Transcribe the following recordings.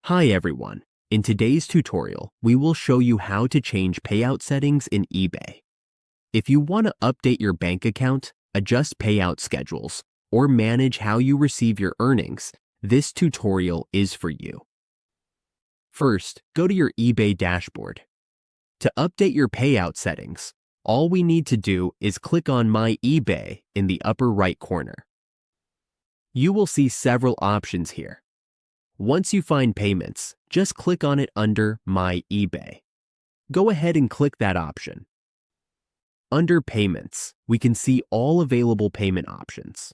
Hi everyone. In today's tutorial, we will show you how to change payout settings in eBay. If you want to update your bank account, adjust payout schedules, or manage how you receive your earnings, this tutorial is for you. First, go to your eBay dashboard. To update your payout settings, all we need to do is click on My eBay in the upper right corner. You will see several options here. Once you find payments, just click on it under My eBay. Go ahead and click that option. Under Payments, we can see all available payment options.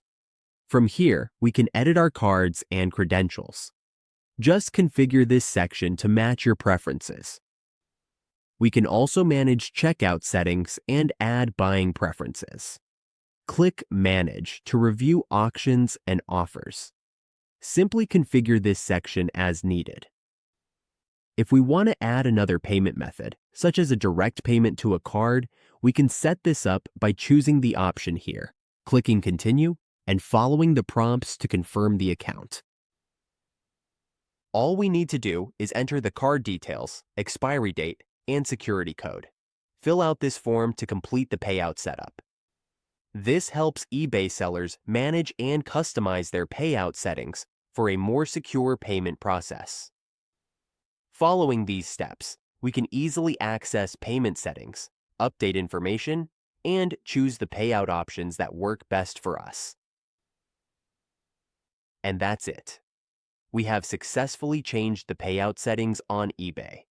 From here, we can edit our cards and credentials. Just configure this section to match your preferences. We can also manage checkout settings and add buying preferences. Click Manage to review auctions and offers. Simply configure this section as needed. If we want to add another payment method, such as a direct payment to a card, we can set this up by choosing the option here, clicking Continue, and following the prompts to confirm the account. All we need to do is enter the card details, expiry date, and security code. Fill out this form to complete the payout setup. This helps eBay sellers manage and customize their payout settings for a more secure payment process. Following these steps, we can easily access payment settings, update information, and choose the payout options that work best for us. And that's it. We have successfully changed the payout settings on eBay.